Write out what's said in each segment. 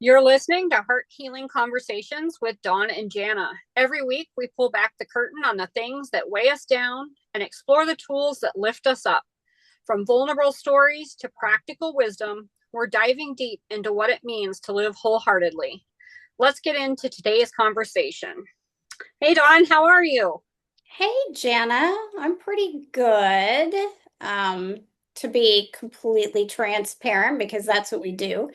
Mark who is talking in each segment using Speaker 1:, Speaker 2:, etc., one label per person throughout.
Speaker 1: You're listening to Heart Healing Conversations with Dawn and Janna. Every week, we pull back the curtain on the things that weigh us down and explore the tools that lift us up. From vulnerable stories to practical wisdom, we're diving deep into what it means to live wholeheartedly. Let's get into today's conversation. Hey, Dawn, how are you?
Speaker 2: Hey, Janna, I'm pretty good. To be completely transparent, because that's what we do.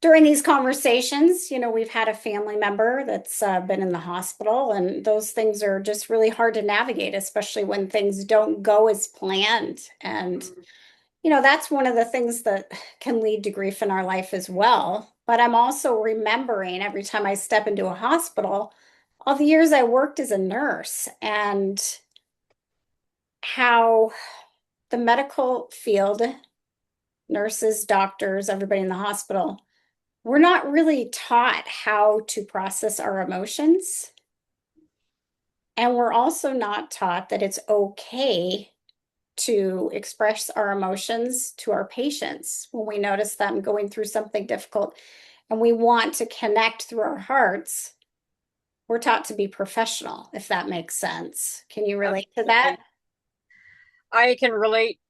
Speaker 2: During these conversations, we've had a family member that's been in the hospital, and those things are just really hard to navigate, especially when things don't go as planned. And, that's one of the things that can lead to grief in our life as well. But I'm also remembering every time I step into a hospital, all the years I worked as a nurse and how the medical field, nurses, doctors, everybody in the hospital, we're not really taught how to process our emotions. And we're also not taught that it's okay to express our emotions to our patients when we notice them going through something difficult and we want to connect through our hearts. We're taught to be professional, if that makes sense. Can you relate to that?
Speaker 1: Absolutely. I can relate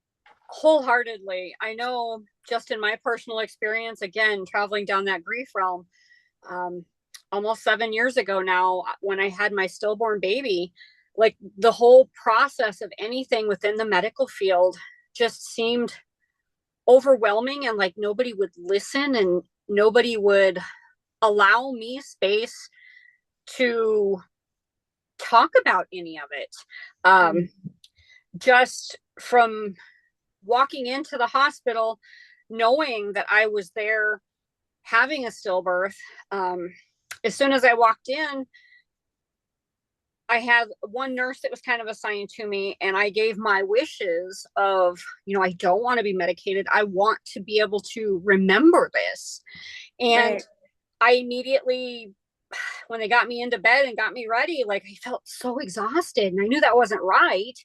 Speaker 1: wholeheartedly. I know just in my personal experience, again, traveling down that grief realm, um, almost 7 years ago now, when I had my stillborn baby, like the whole process of anything within the medical field just seemed overwhelming, and like nobody would listen and nobody would allow me space to talk about any of it. Um, just from walking into the hospital, knowing that I was there having a stillbirth. As soon as I walked in, I had one nurse that was kind of assigned to me, and I gave my wishes of, I don't want to be medicated. I want to be able to remember this. And
Speaker 2: Right.
Speaker 1: I immediately, when they got me into bed and got me ready, like I felt so exhausted and I knew that wasn't right.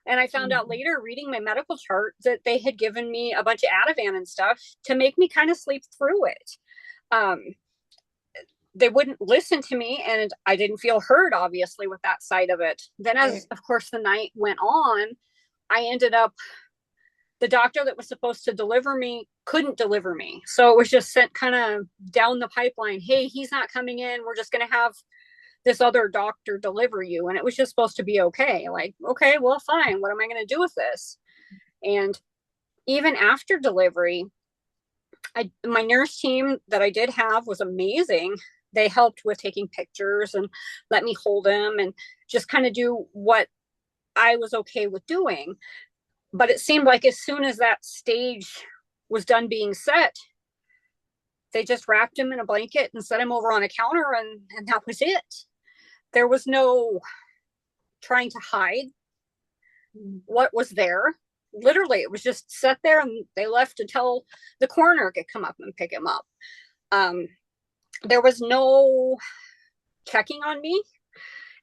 Speaker 1: And I found out later, reading my medical chart, that they had given me a bunch of Ativan and stuff to make me kind of sleep through it. Um, they wouldn't listen to me, and I didn't feel heard, obviously, with that side of it. Then, as
Speaker 2: Right.
Speaker 1: of course the night went on, I ended up, the doctor that was supposed to deliver me couldn't deliver me. So it was just sent kind of down the pipeline. Hey, he's not coming in. We're just going to have this other doctor deliver you. And it was just supposed to be okay. Like, okay, well, fine. What am I going to do with this? And even after delivery, my nurse team that I did have was amazing. They helped with taking pictures and let me hold him and just kind of do what I was okay with doing. But it seemed like as soon as that stage was done being set, they just wrapped him in a blanket and set him over on a counter, and that was it. There was no trying to hide what was there. Literally, it was just set there, and they left until the coroner could come up and pick him up. Um, there was no checking on me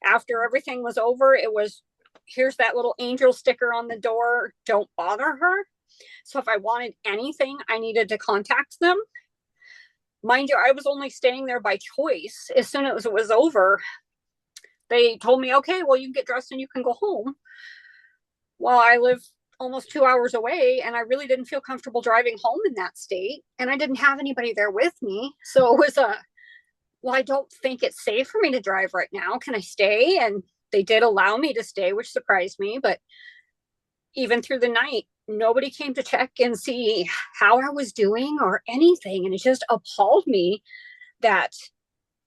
Speaker 1: after everything was over. It was, here's that little angel sticker on the door, don't bother her. So if I wanted anything, I needed to contact them. Mind you, I was only staying there by choice. As soon as it was over, they told me, okay, well, you can get dressed and you can go home. Well, I live almost 2 hours away, and I really didn't feel comfortable driving home in that state. And I didn't have anybody there with me. So it was well, I don't think it's safe for me to drive right now. Can I stay? And they did allow me to stay, which surprised me. But even through the night, nobody came to check and see how I was doing or anything. And it just appalled me that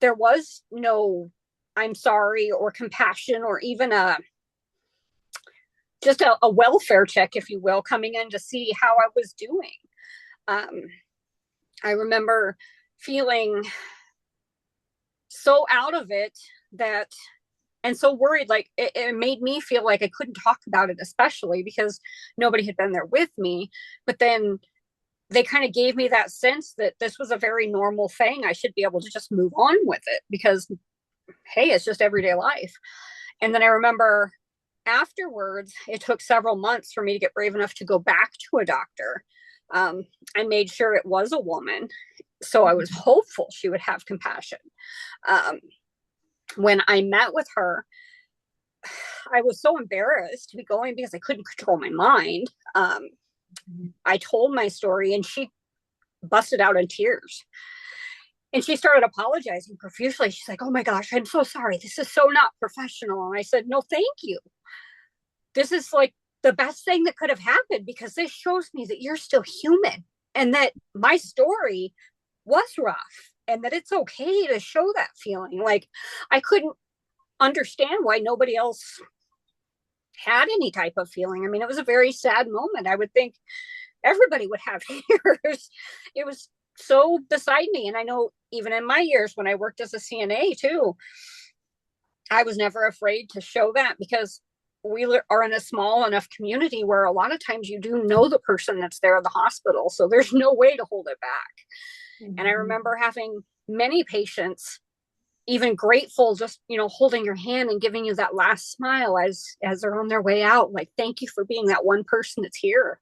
Speaker 1: there was no I'm sorry or compassion or even a welfare check, if you will, coming in to see how I was doing. Um, I remember feeling so out of it that and so worried, like it made me feel like I couldn't talk about it, especially because nobody had been there with me. But then they kind of gave me that sense that this was a very normal thing. I should be able to just move on with it because, hey, it's just everyday life. And then I remember afterwards, it took several months for me to get brave enough to go back to a doctor Um, I made sure it was a woman, so I was hopeful she would have compassion. Um, when I met with her, I was so embarrassed to be going because I couldn't control my mind. I told my story and she busted out in tears. And she started apologizing profusely. She's like, "Oh my gosh, I'm so sorry. This is so not professional." And I said, "No, thank you. This is like the best thing that could have happened because this shows me that you're still human and that my story was rough and that it's okay to show that feeling." Like, I couldn't understand why nobody else had any type of feeling. I mean, it was a very sad moment. I would think everybody would have tears. It was so beside me. And I know even in my years when I worked as a CNA too, I was never afraid to show that because we are in a small enough community where a lot of times you do know the person that's there in the hospital. So there's no way to hold it back. Mm-hmm. And I remember having many patients even grateful, just, you know, holding your hand and giving you that last smile as they're on their way out, like, thank you for being that one person that's here.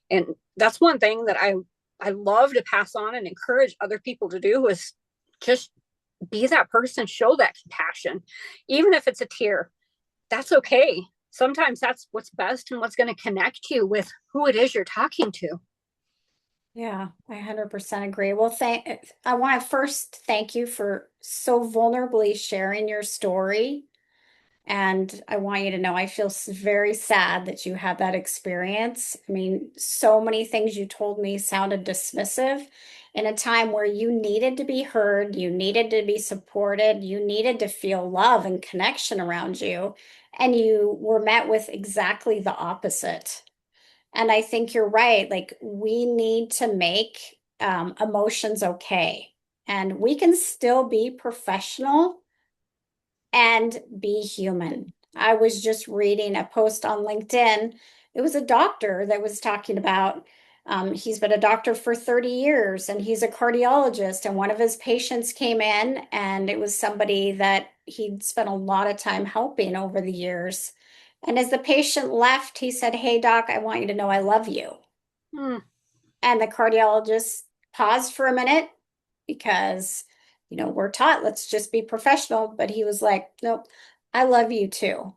Speaker 1: And that's one thing that I love to pass on and encourage other people to do is just be that person, show that compassion, even if it's a tear. That's okay. Sometimes that's what's best and what's going to connect you with who it is you're talking to.
Speaker 2: Yeah, I 100% agree. Well, I want to first thank you for so vulnerably sharing your story. And I want you to know I feel very sad that you had that experience. I mean, so many things you told me sounded dismissive in a time where you needed to be heard, you needed to be supported, you needed to feel love and connection around you, and you were met with exactly the opposite. And I think you're right. Like, we need to make emotions okay. And we can still be professional and be human. I was just reading a post on LinkedIn. It was a doctor that was talking about, he's been a doctor for 30 years and he's a cardiologist. And one of his patients came in, and it was somebody that he'd spent a lot of time helping over the years. And as the patient left, he said, "Hey, doc, I want you to know I love you."
Speaker 1: Hmm.
Speaker 2: And the cardiologist paused for a minute because, you know, we're taught, let's just be professional. But he was like, "Nope, I love you too."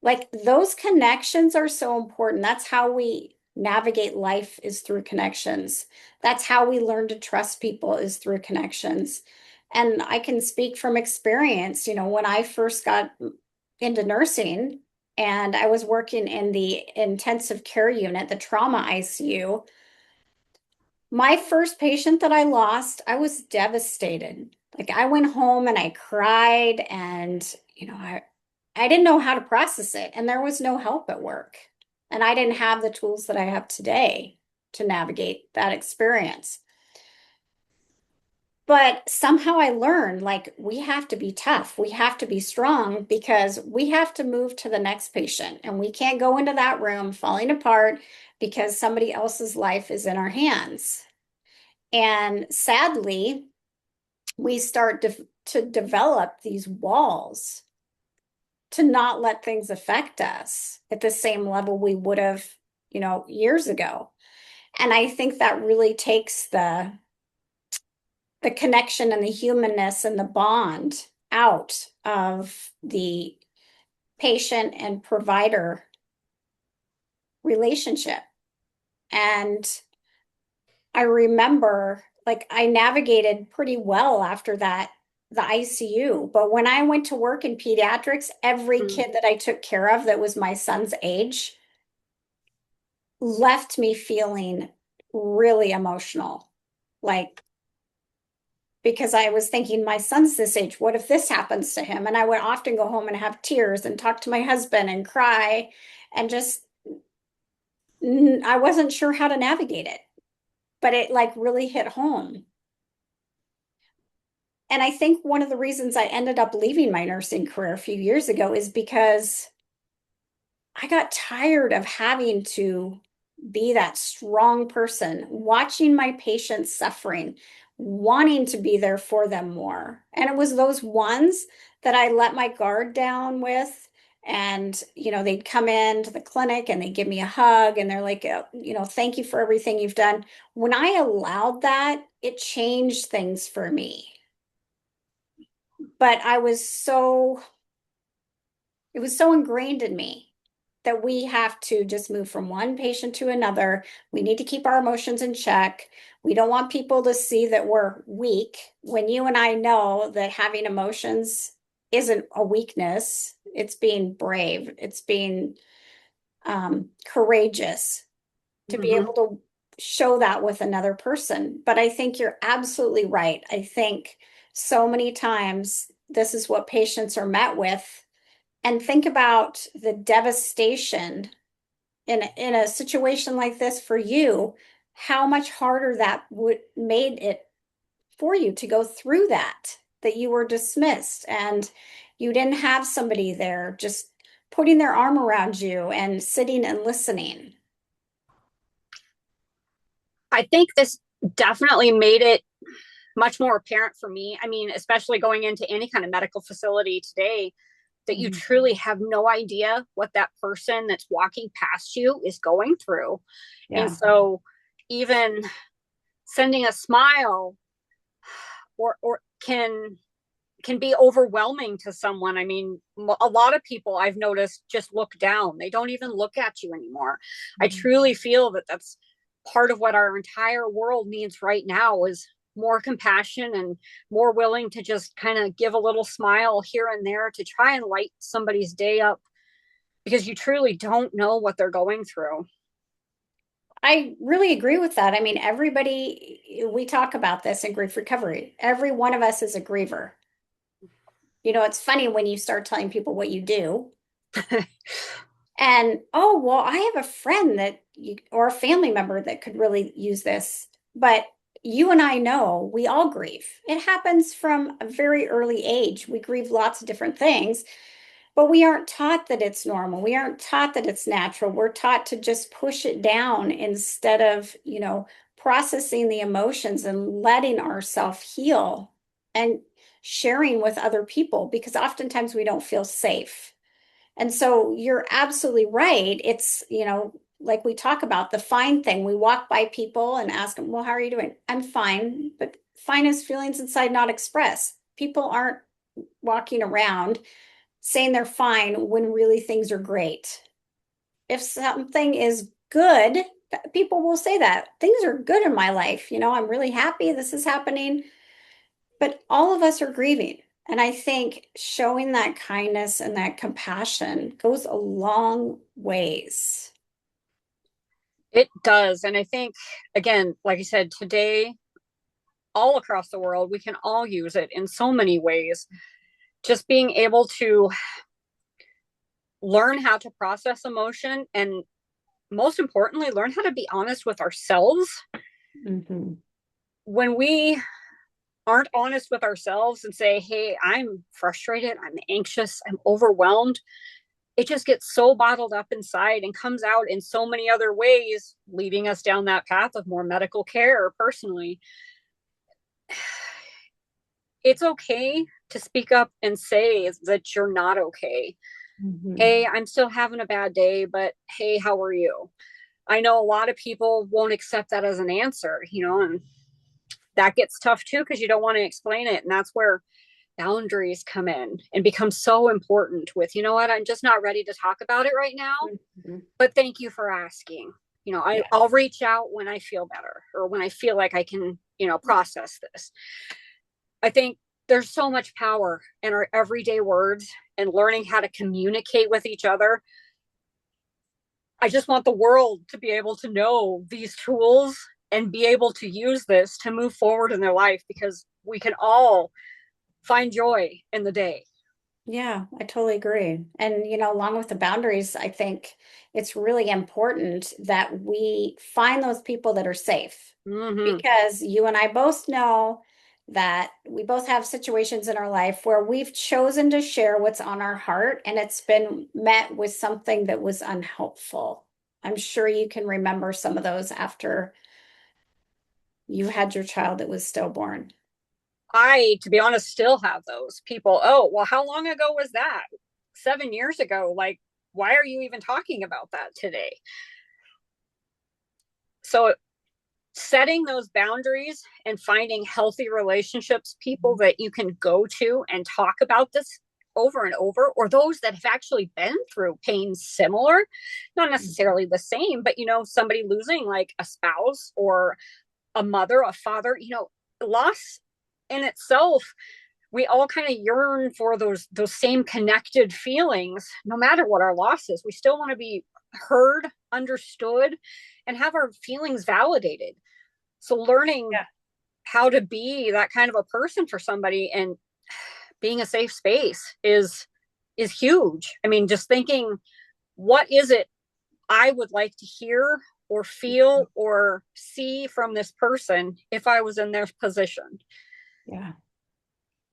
Speaker 2: Like, those connections are so important. That's how we navigate life, is through connections. That's how we learn to trust people, is through connections. And I can speak from experience. You know, when I first got into nursing and I was working in the intensive care unit, the trauma ICU, my first patient that I lost, I was devastated. Like, I went home and I cried, and you know, I didn't know how to process it, and there was no help at work. And I didn't have the tools that I have today to navigate that experience. But somehow I learned, like, we have to be tough. We have to be strong because we have to move to the next patient, and we can't go into that room falling apart because somebody else's life is in our hands. And sadly, we start to develop these walls to not let things affect us at the same level we would have, you know, years ago. And I think that really takes the connection and the humanness and the bond out of the patient and provider relationship. And I remember, like, I navigated pretty well after that, the ICU. But when I went to work in pediatrics, every kid that I took care of that was my son's age left me feeling really emotional. Like, because I was thinking, my son's this age, what if this happens to him? And I would often go home and have tears and talk to my husband and cry, and just, I wasn't sure how to navigate it. But it, like, really hit home. And I think one of the reasons I ended up leaving my nursing career a few years ago is because I got tired of having to be that strong person, watching my patients suffering, wanting to be there for them more. And it was those ones that I let my guard down with, And, they'd come into the clinic and they'd give me a hug and they're like, thank you for everything you've done. When I allowed that, it changed things for me. But it was so ingrained in me that we have to just move from one patient to another. We need to keep our emotions in check. We don't want people to see that we're weak when you and I know that having emotions isn't a weakness. It's being brave. It's being courageous to be
Speaker 1: Mm-hmm.
Speaker 2: able to show that with another person. But I think you're absolutely right. I think so many times this is what patients are met with. And think about the devastation in a situation like this for you, how much harder that would made it for you to go through that you were dismissed and you didn't have somebody there just putting their arm around you and sitting and listening.
Speaker 1: I think this definitely made it much more apparent for me. I mean, especially going into any kind of medical facility today, that you
Speaker 2: Mhm.
Speaker 1: truly have no idea what that person that's walking past you is going through. And
Speaker 2: Yeah.
Speaker 1: so, even sending a smile or can be overwhelming to someone. I mean, a lot of people I've noticed just look down. They don't even look at you anymore. I
Speaker 2: Mhm.
Speaker 1: truly feel that that's part of what our entire world needs right now is more compassion and more willing to just kind of give a little smile here and there to try and light somebody's day up because you truly don't know what they're going through.
Speaker 2: I really agree with that. I mean, we talk about this in grief recovery. Every one of us is a griever. It's funny when you start telling people what you do. And, oh, well, I have a friend or a family member that could really use this. But you and I know we all grieve. It happens from a very early age. We grieve lots of different things, but we aren't taught that it's normal. We aren't taught that it's natural. We're taught to just push it down instead of, processing the emotions and letting ourselves heal and sharing with other people because oftentimes we don't feel safe. And so you're absolutely right. It's, like we talk about the fine thing. We walk by people and ask them, well, how are you doing? I'm fine. But fine is feelings inside not expressed. People aren't walking around saying they're fine when really things are great. If something is good, people will say that things are good in my life. I'm really happy this is happening. But all of us are grieving. And I think showing that kindness and that compassion goes a long ways.
Speaker 1: It does. And I think, again, like I said, today, all across the world, we can all use it in so many ways. Just being able to learn how to process emotion and most importantly, learn how to be honest with ourselves.
Speaker 2: Mhm.
Speaker 1: When we aren't honest with ourselves and say, hey, I'm frustrated, I'm anxious, I'm overwhelmed, it just gets so bottled up inside and comes out in so many other ways, leading us down that path of more medical care personally. It's okay to speak up and say that you're not okay.
Speaker 2: Mhm.
Speaker 1: Hey, I'm still having a bad day, but hey, how are you? I know a lot of people won't accept that as an answer, and that gets tough too because you don't want to explain it. And that's where boundaries come in and become so important with, you know what, I'm just not ready to talk about it right now,
Speaker 2: Mhm.
Speaker 1: but thank you for asking.
Speaker 2: Yeah.
Speaker 1: I'll reach out when I feel better or when I feel like I can, process this. I think there's so much power in our everyday words and learning how to communicate with each other. I just want the world to be able to know these tools and be able to use this to move forward in their life because we can all find joy in the day.
Speaker 2: Yeah, I totally agree. And, along with the boundaries, I think it's really important that we find those people that are safe
Speaker 1: Mm-hmm.
Speaker 2: because you and I both know that we both have situations in our life where we've chosen to share what's on our heart and it's been met with something that was unhelpful. I'm sure you can remember some of those after you had your child that was stillborn.
Speaker 1: I, to be honest, still have those people. Oh, well, how long ago was that? 7 years ago. Like, why are you even talking about that today? So setting those boundaries and finding healthy relationships, people that you can go to and talk about this over and over, or those that have actually been through pain similar, not necessarily the same, but somebody losing like a spouse or a mother, a father, loss in itself, we all kind of yearn for those same connected feelings. No matter what our loss is, we still want to be heard, understood, and have our feelings validated. So learning how to be that kind of a person for somebody and being a safe space is huge. I mean, just thinking, what is it I would like to hear or feel or see from this person if I was in their position?
Speaker 2: Yeah.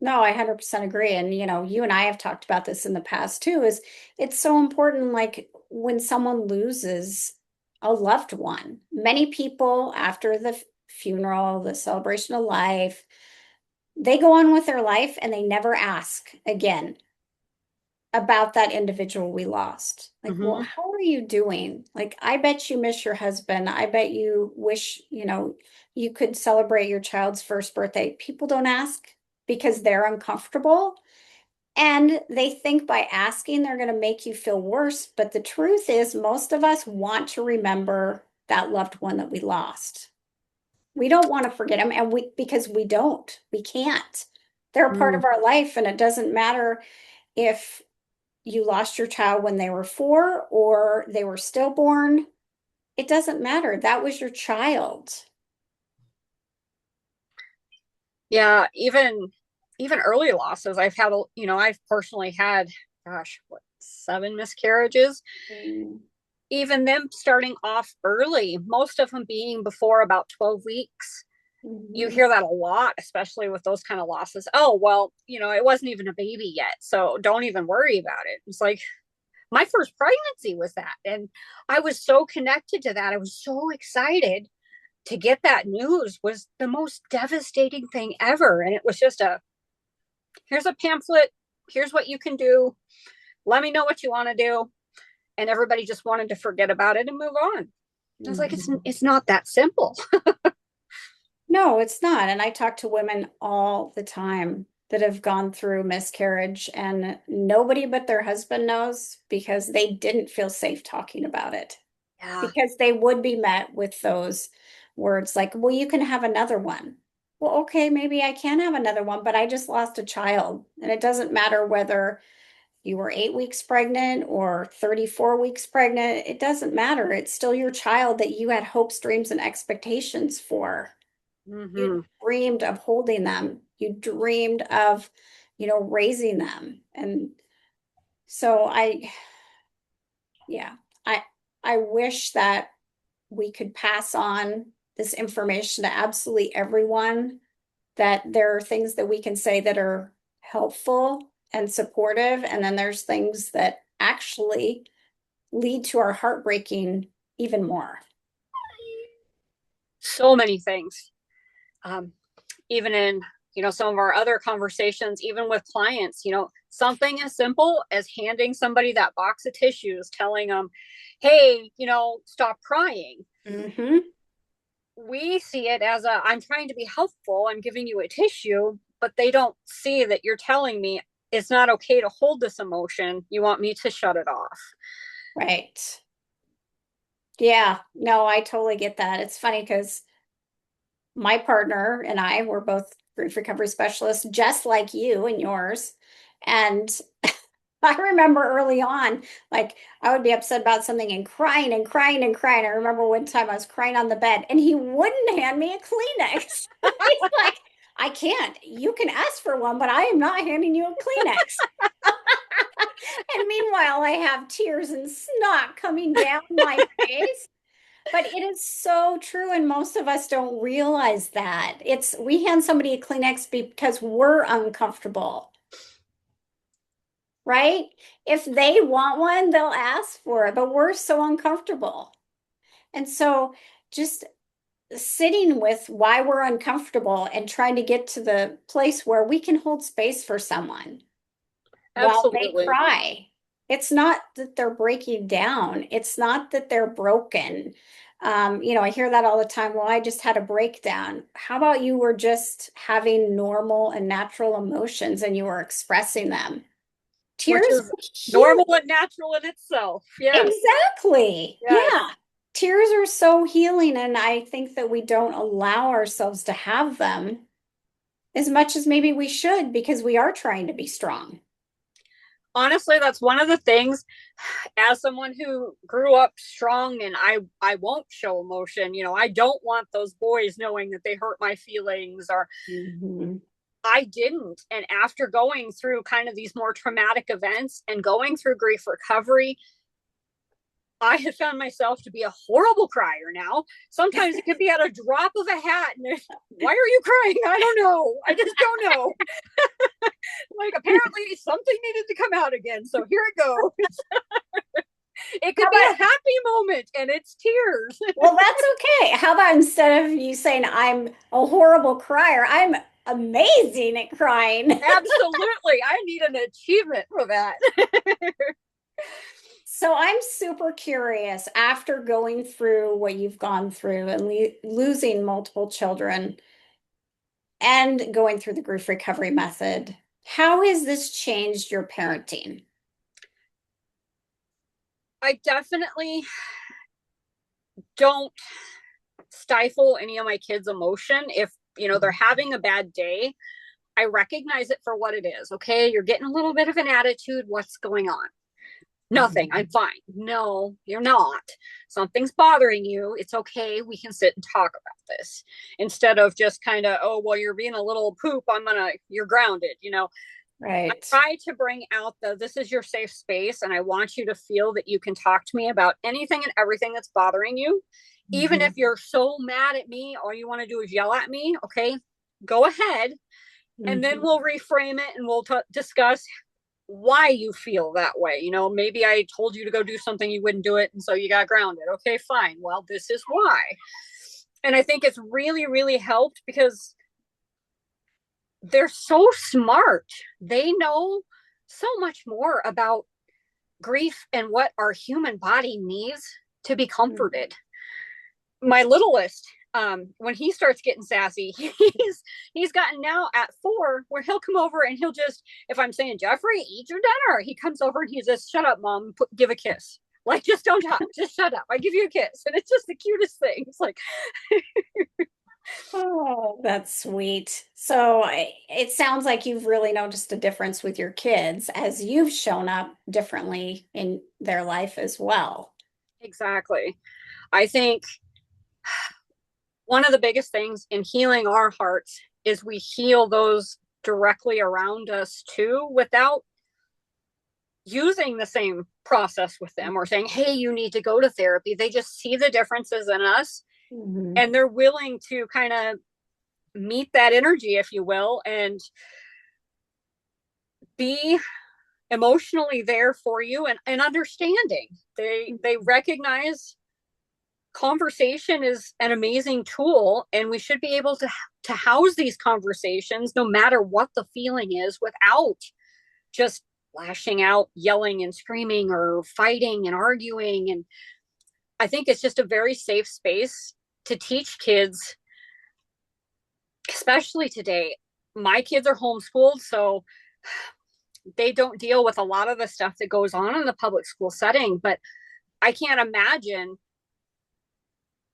Speaker 2: No, I 100% agree. And, you and I have talked about this in the past too, is it's so important, like when someone loses a loved one, many people after the funeral, the celebration of life, they go on with their life and they never ask again about that individual we lost. Like, well, how are you doing? Like, I bet you miss your husband. I bet you wish, you could celebrate your child's first birthday. People don't ask because they're uncomfortable. And they think by asking, they're going to make you feel worse. But the truth is, most of us want to remember that loved one that we lost. We don't want to forget them. And because we can't. They're a part of our life. And it doesn't matter if you lost your child when they were 4 or they were stillborn. It doesn't matter. That was your child.
Speaker 1: Yeah, even early losses. I've personally had, gosh, what, 7 miscarriages. Even them starting off early, most of them being before about 12 weeks. You hear that a lot, especially with those kind of losses. Oh, well, it wasn't even a baby yet, so don't even worry about it. It's like my first pregnancy was that. And I was so connected to that. I was so excited to get that news. Was the most devastating thing ever. And it was just here's a pamphlet. Here's what you can do. Let me know what you want to do. And everybody just wanted to forget about it and move on. I was like, it's not that simple.
Speaker 2: No, it's not. And I talk to women all the time that have gone through miscarriage, and nobody but their husband knows because they didn't feel safe talking about it.
Speaker 1: Yeah.
Speaker 2: Because they would be met with those words like, well, you can have another one. Well, okay, maybe I can have another one, but I just lost a child. And it doesn't matter whether you were 8 weeks pregnant or 34 weeks pregnant. It doesn't matter. It's still your child that you had hopes, dreams, and expectations for. You dreamed of holding them. You dreamed of, raising them. And so I wish that we could pass on this information to absolutely everyone, that there are things that we can say that are helpful and supportive. And then there's things that actually lead to our heartbreaking even more.
Speaker 1: So many things. Even in some of our other conversations, even with clients, something as simple as handing somebody that box of tissues, telling them, hey, stop crying. We see it as I'm trying to be helpful, I'm giving you a tissue, but they don't see that you're telling me it's not okay to hold this emotion, you want me to shut it off.
Speaker 2: Right. Yeah, no, I totally get that. It's funny because my partner and I were both grief recovery specialists, just like you and yours. And I remember early on, like I would be upset about something and crying and crying and crying. I remember one time I was crying on the bed and he wouldn't hand me a Kleenex. He's like, I can't. You can ask for one, but I am not handing you a Kleenex. And meanwhile, I have tears and snot coming down my face. But it is so true, and most of us don't realize that. We hand somebody a Kleenex because we're uncomfortable, right? If they want one, they'll ask for it, but we're so uncomfortable. And so just sitting with why we're uncomfortable and trying to get to the place where we can hold space for someone while they
Speaker 1: Absolutely.
Speaker 2: cry. It's not that they're breaking down. It's not that they're broken. I hear that all the time. Well, I just had a breakdown. How about you were just having normal and natural emotions and you were expressing them?
Speaker 1: which
Speaker 2: Tears
Speaker 1: is
Speaker 2: are healing.
Speaker 1: normal and natural in itself. Yes.
Speaker 2: Exactly.
Speaker 1: Yes.
Speaker 2: Yeah. Tears are so healing, and I think that we don't allow ourselves to have them as much as maybe we should because we are trying to be strong.
Speaker 1: Honestly, that's one of the things, as someone who grew up strong, and I won't show emotion. I don't want those boys knowing that they hurt my feelings, or
Speaker 2: Mhm.
Speaker 1: I didn't. And after going through kind of these more traumatic events and going through grief recovery, I have found myself to be a horrible crier now. Sometimes it can be at a drop of a hat. And why are you crying? I don't know. I just don't know. Like, apparently something needed to come out again. So here it goes. It
Speaker 2: How
Speaker 1: could be
Speaker 2: about,
Speaker 1: a happy moment and it's tears.
Speaker 2: well, that's okay. How about instead of you saying I'm a horrible crier, I'm amazing at crying.
Speaker 1: Absolutely. I need an achievement for that.
Speaker 2: So I'm super curious after going through what you've gone through and losing multiple children and going through the grief recovery method, how has this changed your parenting?
Speaker 1: I definitely don't stifle any of my kids' emotion. If, they're having a bad day, I recognize it for what it is. Okay, you're getting a little bit of an attitude. What's going on? Nothing. I'm fine. No, you're not. Something's bothering you. It's okay. We can sit and talk about this instead of just kind of, oh, well, you're being a little poop. You're grounded. I
Speaker 2: Right.
Speaker 1: try to bring out this is your safe space. And I want you to feel that you can talk to me about anything and everything that's bothering you. Even if
Speaker 2: Mhm.
Speaker 1: you're so mad at me, all you want to do is yell at me. Okay, go ahead. And then
Speaker 2: Mhm.
Speaker 1: we'll reframe it and we'll discuss why you feel that way. Maybe I told you to go do something, you wouldn't do it, and so you got grounded. Okay, fine. Well, this is why. And I think it's really, really helped because they're so smart. They know so much more about grief and what our human body needs to be
Speaker 2: Mhm.
Speaker 1: comforted. My littlest, when he starts getting sassy, he's gotten now at 4 where he'll come over and he'll just, if I'm saying, Jeffrey, eat your dinner, he comes over and he's just, shut up, mom, give a kiss. Like, just don't talk, just shut up, I give you a kiss. And it's just the cutest thing. It's like,
Speaker 2: Oh, that's sweet. So it sounds like you've really noticed a difference with your kids as you've shown up differently in their life as well.
Speaker 1: exactly. I think one of the biggest things in healing our hearts is we heal those directly around us too, without using the same process with them or saying, hey, you need to go to therapy. They just see the differences in us
Speaker 2: Mhm.
Speaker 1: and they're willing to kind of meet that energy, if you will, and be emotionally there for you and understanding. They recognize conversation is an amazing tool and we should be able to house these conversations no matter what the feeling is without just lashing out, yelling and screaming or fighting and arguing. And I think it's just a very safe space to teach kids, especially today. My kids are homeschooled, so they don't deal with a lot of the stuff that goes on in the public school setting. But I can't imagine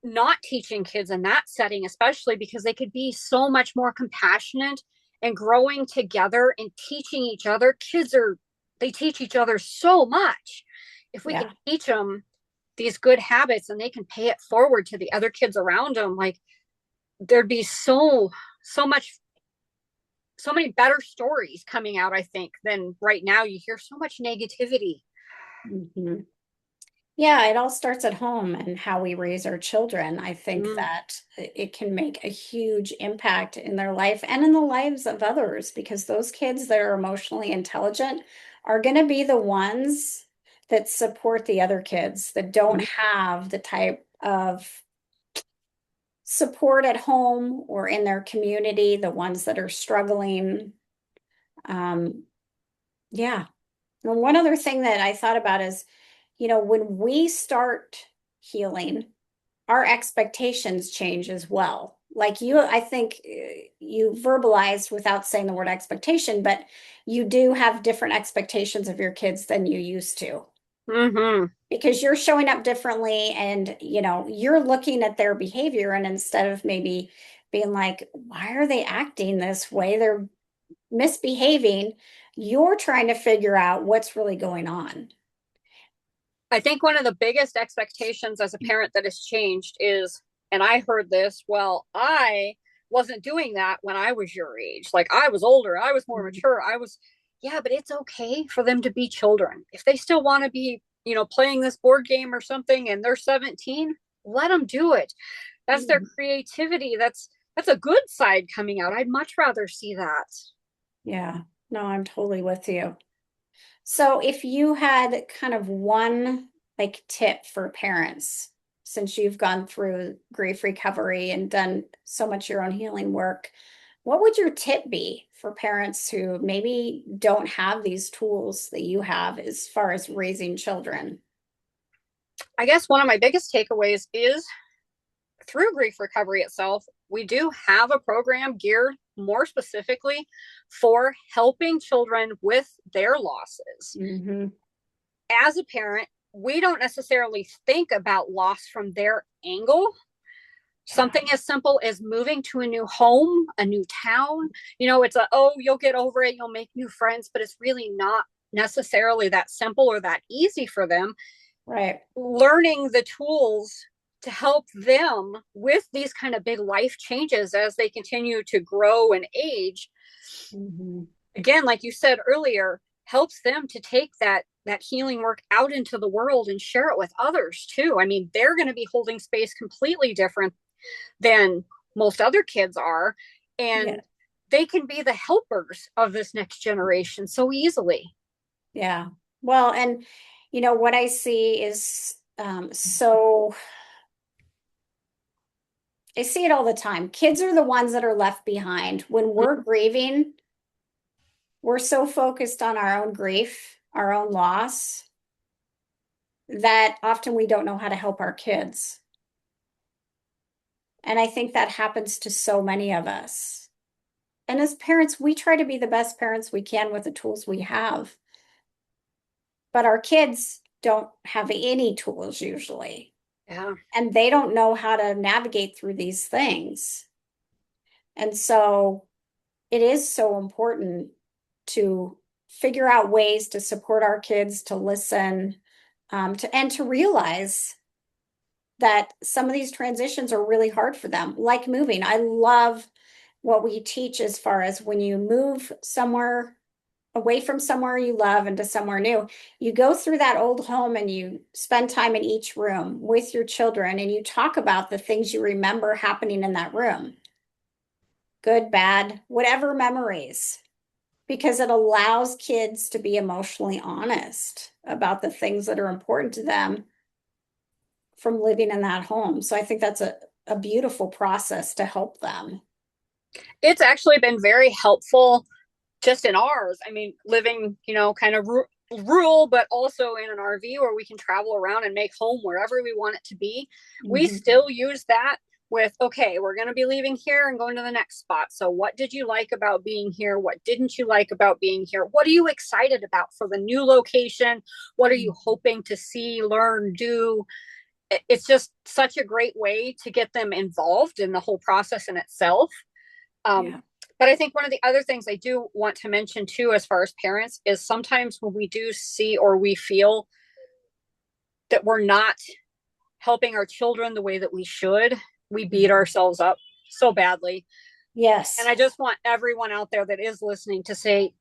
Speaker 1: not teaching kids in that setting, especially because they could be so much more compassionate and growing together and teaching each other. They teach each other so much. If we can
Speaker 2: Yeah.
Speaker 1: teach them these good habits and they can pay it forward to the other kids around them, like there'd be so much, so many better stories coming out, I think, than right now. You hear so much negativity.
Speaker 2: Mhm. Yeah, it all starts at home and how we raise our children. I think
Speaker 1: Mm,
Speaker 2: that it can make a huge impact in their life and in the lives of others because those kids that are emotionally intelligent are going to be the ones that support the other kids that don't
Speaker 1: mm.
Speaker 2: have the type of support at home or in their community, the ones that are struggling. Um, yeah. And one other thing that I thought about is, when we start healing, our expectations change as well. Like I think you verbalized without saying the word expectation, but you do have different expectations of your kids than you used to
Speaker 1: Mm-hmm.
Speaker 2: because you're showing up differently and, you're looking at their behavior and instead of maybe being like, why are they acting this way? They're misbehaving. You're trying to figure out what's really going on.
Speaker 1: I think one of the biggest expectations as a parent that has changed is, and I heard this, well, I wasn't doing that when I was your age. Like I was older, I was more mature. Yeah, but it's okay for them to be children. If they still want to be, playing this board game or something and they're 17, let them do it. That's their creativity. That's a good side coming out. I'd much rather see that.
Speaker 2: Yeah, no, I'm totally with you. So if you had kind of one like tip for parents, since you've gone through grief recovery and done so much your own healing work, what would your tip be for parents who maybe don't have these tools that you have as far as raising children?
Speaker 1: I guess one of my biggest takeaways is through grief recovery itself, we do have a program geared more specifically for helping children with their losses.
Speaker 2: Mm-hmm.
Speaker 1: As a parent, we don't necessarily think about loss from their angle. Something as simple as moving to a new home, a new town, it's oh, you'll get over it, you'll make new friends, but it's really not necessarily that simple or that easy for them.
Speaker 2: Right.
Speaker 1: Learning the tools to help them with these kind of big life changes as they continue to grow and age.
Speaker 2: Mm-hmm.
Speaker 1: Again, like you said earlier, helps them to take that healing work out into the world and share it with others too. I mean, they're going to be holding space completely different than most other kids are, and they can be the helpers of this next generation so easily.
Speaker 2: Yeah. Well, and what I see is so I see it all the time. Kids are the ones that are left behind. When we're grieving, we're so focused on our own grief, our own loss, that often we don't know how to help our kids. And I think that happens to so many of us. And as parents, we try to be the best parents we can with the tools we have. But our kids don't have any tools usually.
Speaker 1: Yeah.
Speaker 2: And they don't know how to navigate through these things. And so it is so important to figure out ways to support our kids, to listen, and to realize that some of these transitions are really hard for them, like moving. I love what we teach as far as when you move somewhere away from somewhere you love into somewhere new, you go through that old home and you spend time in each room with your children and you talk about the things you remember happening in that room, good, bad, whatever memories, because it allows kids to be emotionally honest about the things that are important to them from living in that home. So I think that's a beautiful process to help them.
Speaker 1: It's actually been very helpful just in ours. I mean, living, kind of rural, but also in an RV where we can travel around and make home wherever we want it to be. We still use that with, okay, we're going to be leaving here and going to the next spot. So what did you like about being here? What didn't you like about being here? What are you excited about for the new location? What are you hoping to see, learn, do? It's just such a great way to get them involved in the whole process in itself. But I think one of the other things I do want to mention too, as far as parents, is sometimes when we do see or we feel that we're not helping our children the way that we should, we beat ourselves up so badly.
Speaker 2: Yes.
Speaker 1: And I just want everyone out there that is listening to say,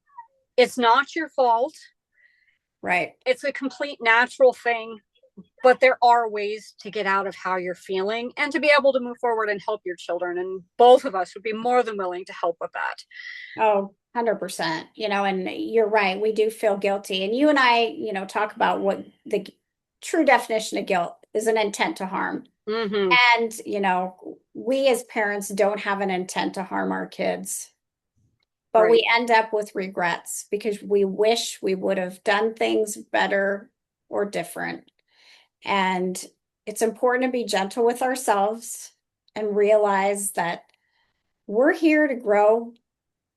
Speaker 1: it's not your fault.
Speaker 2: Right.
Speaker 1: It's a complete natural thing. But there are ways to get out of how you're feeling and to be able to move forward and help your children. And both of us would be more than willing to help with that.
Speaker 2: Oh, 100%. And you're right. We do feel guilty. And you and I, talk about what the true definition of guilt is: an intent to harm. And, we as parents don't have an intent to harm our kids. but
Speaker 1: Right.
Speaker 2: we end up with regrets because we wish we would have done things better or different. And it's important to be gentle with ourselves and realize that we're here to grow,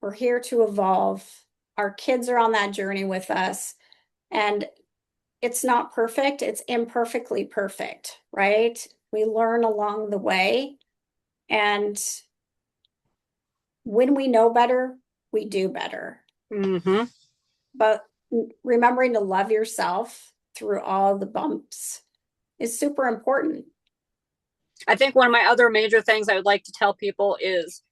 Speaker 2: we're here to evolve. Our kids are on that journey with us. And it's not perfect, it's imperfectly perfect, right? We learn along the way. And when we know better, we do better.
Speaker 1: Mm-hmm.
Speaker 2: But remembering to love yourself through all the bumps is super important.
Speaker 1: I think one of my other major things I would like to tell people is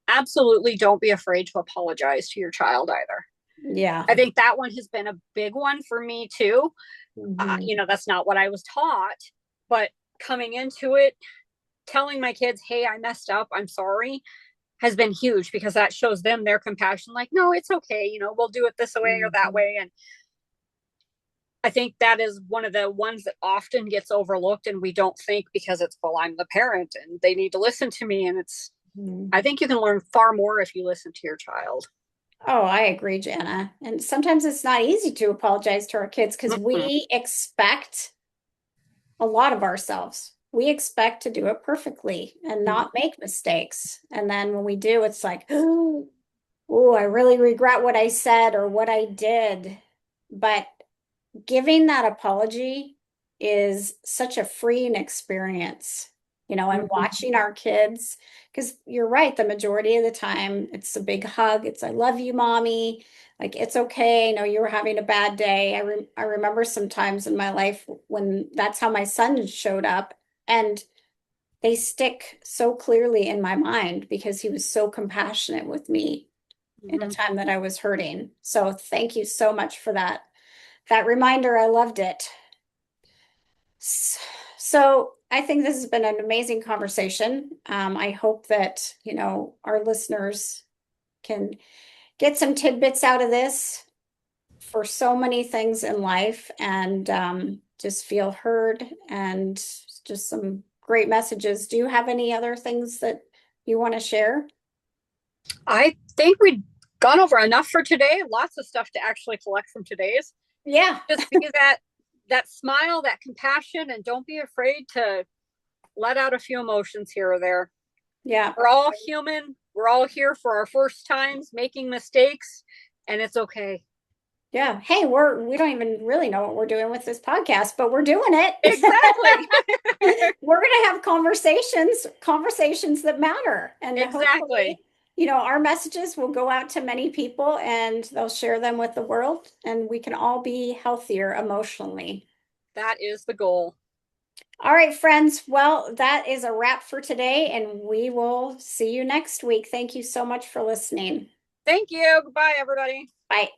Speaker 1: absolutely don't be afraid to apologize to your child either.
Speaker 2: Yeah.
Speaker 1: I think that one has been a big one for me too.
Speaker 2: Mhm.
Speaker 1: That's not what I was taught, but coming into it, telling my kids, hey, I messed up, I'm sorry, has been huge because that shows them their compassion. Like, no, it's okay. We'll do it this way or that
Speaker 2: Mhm.
Speaker 1: way. And I think that is one of the ones that often gets overlooked. And we don't think because it's, well, I'm the parent and they need to listen to me. And I think you can learn far more if you listen to your child.
Speaker 2: Oh, I agree, Janna. And sometimes it's not easy to apologize to our kids because
Speaker 1: Mm-mm.
Speaker 2: we expect a lot of ourselves. We expect to do it perfectly and not make mistakes. And then when we do, it's like, oh, I really regret what I said or what I did. But giving that apology is such a freeing experience, and
Speaker 1: Mm-hmm.
Speaker 2: watching our kids, because you're right, the majority of the time it's a big hug. It's, I love you, mommy. Like, it's okay. I know you were having a bad day. I remember some times in my life when that's how my son showed up, and they stick so clearly in my mind because he was so compassionate with me in a
Speaker 1: Mm-hmm.
Speaker 2: time that I was hurting. So thank you so much for that reminder. I loved it. So I think this has been an amazing conversation. I hope that, our listeners can get some tidbits out of this for so many things in life, and just feel heard, and just some great messages. Do you have any other things that you want to share?
Speaker 1: I think we've gone over enough for today. Lots of stuff to actually collect from today's.
Speaker 2: Yeah.
Speaker 1: Just be that smile, that compassion, and don't be afraid to let out a few emotions here or there.
Speaker 2: Yeah.
Speaker 1: We're all human. We're all here for our first times making mistakes, and it's okay.
Speaker 2: Yeah. Hey, we don't even really know what we're doing with this podcast, but we're doing it.
Speaker 1: Exactly.
Speaker 2: We're going to have conversations that matter. And hopefully,
Speaker 1: Exactly.
Speaker 2: our messages will go out to many people and they'll share them with the world, and we can all be healthier emotionally.
Speaker 1: That is the goal.
Speaker 2: All right, friends. Well, that is a wrap for today, and we will see you next week. Thank you so much for listening.
Speaker 1: Thank you. Goodbye, everybody.
Speaker 2: Bye.